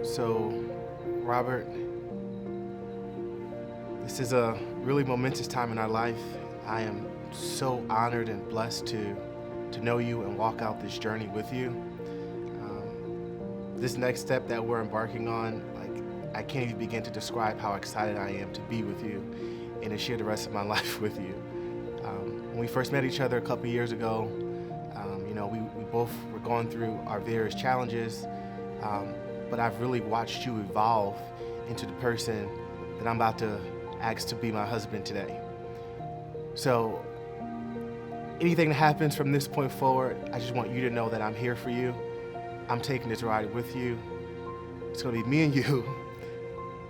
So, Robert, this is a really momentous time in our life. I am so honored and blessed to know you and walk out this journey with you. This next step that we're embarking on, I can't even begin to describe how excited I am to be with you and to share the rest of my life with you. When we first met each other a couple years ago, we both were going through our various challenges, but I've really watched you evolve into the person that I'm about to ask to be my husband today. So anything that happens from this point forward, I just want you to know that I'm here for you. I'm taking this ride with you. It's gonna be me and you,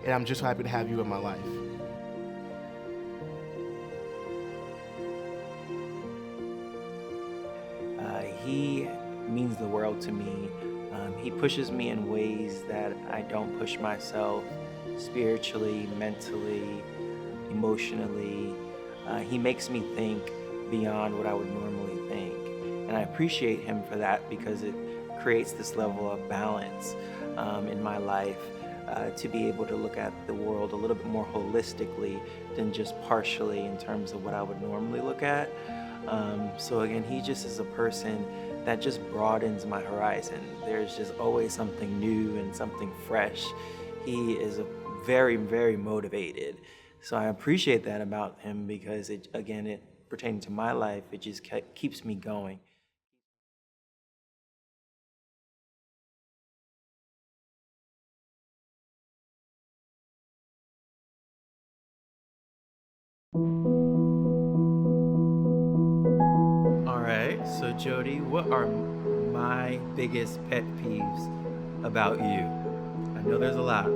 and I'm just happy to have you in my life. He means the world to me. He pushes me in ways that I don't push myself, spiritually, mentally, emotionally. He makes me think beyond what I would normally think. And I appreciate him for that because it creates this level of balance in my life to be able to look at the world a little bit more holistically than just partially in terms of what I would normally look at. So again, he just is a person that just broadens my horizon. There's just always something new and something fresh. He is very, very motivated. So I appreciate that about him because it pertaining to my life, it just keeps me going. All right, so Joty, what are my biggest pet peeves about you? I know there's a lot,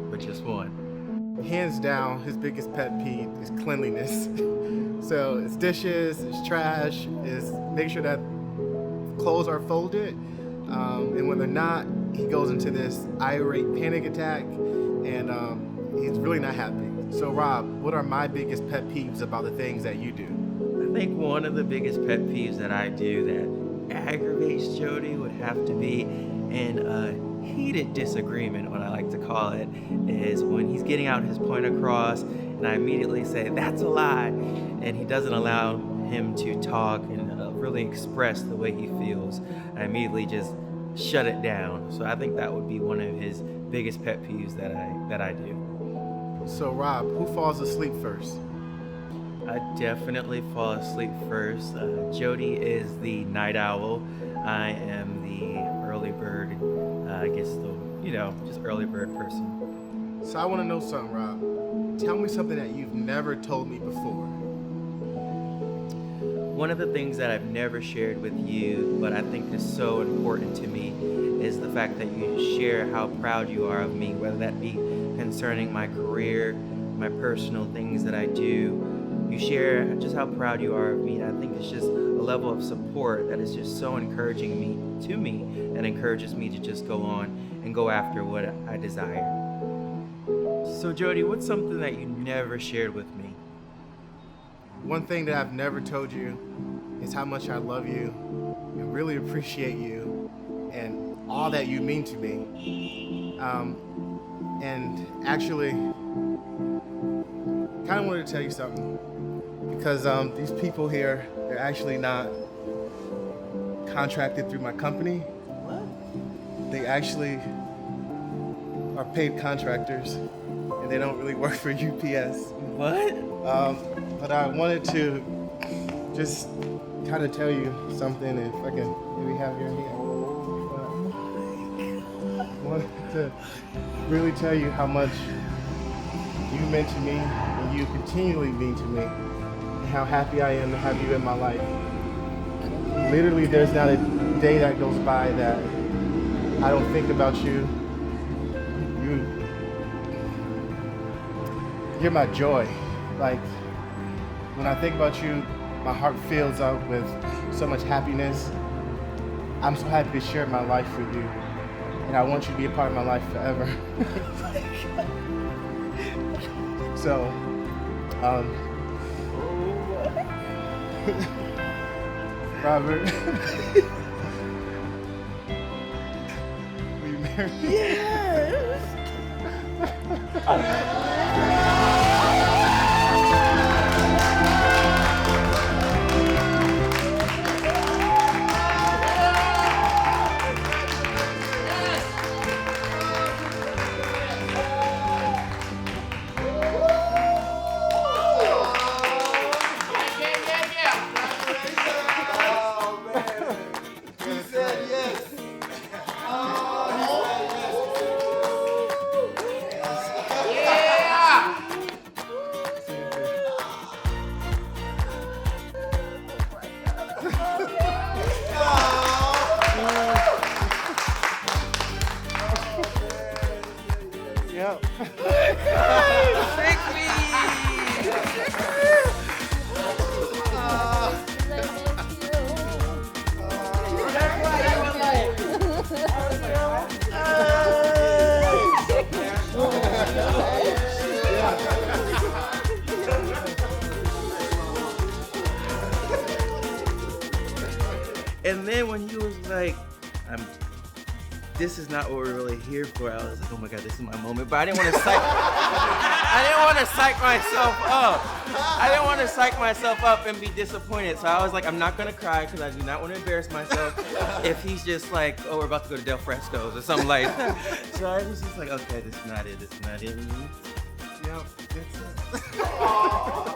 but just one. Hands down, his biggest pet peeve is cleanliness. So it's dishes, it's trash, it's make sure that clothes are folded, and when they're not, he goes into this irate panic attack, and he's really not happy. So Rob, what are my biggest pet peeves about the things that you do? I think one of the biggest pet peeves that I do that aggravates Joty would have to be in a heated disagreement, what I like to call it, is when he's getting out his point across and I immediately say, "That's a lie," and he doesn't allow him to talk and really express the way he feels. I immediately just shut it down. So I think that would be one of his biggest pet peeves that I do. So Rob, who falls asleep first? I definitely fall asleep first. Joty is the night owl. I am the early bird. I guess just early bird person. So I want to know something, Rob. Tell me something that you've never told me before. One of the things that I've never shared with you, but I think is so important to me, is the fact that you share how proud you are of me, whether that be concerning my career, my personal things that I do. You share just how proud you are of me. And I think it's just a level of support that is just so encouraging to me and encourages me to just go on and go after what I desire. So Joty, what's something that you never shared with me? One thing that I've never told you is how much I love you and really appreciate you and all that you mean to me. And actually, kind of wanted to tell you something because these people here, they're actually not contracted through my company. What? They actually are paid contractors and they don't really work for UPS. What? But I wanted to just kind of tell you something, if I can maybe have your hand. I wanted to really tell you how much you meant to me and you continually mean to me and how happy I am to have you in my life. Literally, there's not a day that goes by that I don't think about you. You're my joy. Like, when I think about you, my heart fills up with so much happiness. I'm so happy to share my life with you. And I want you to be a part of my life forever. So, Robert, we married. Yes! Yep. And then when he was like, this is not what we're really here for, I was like, oh my God, this is my moment. But I didn't want to psych myself up. I didn't want to psych myself up and be disappointed. So I was like, I'm not gonna cry because I do not want to embarrass myself if he's just like, oh, we're about to go to Del Fresco's or something like that. So I was just like, okay, this is not it, this is not it. Yep, it's it.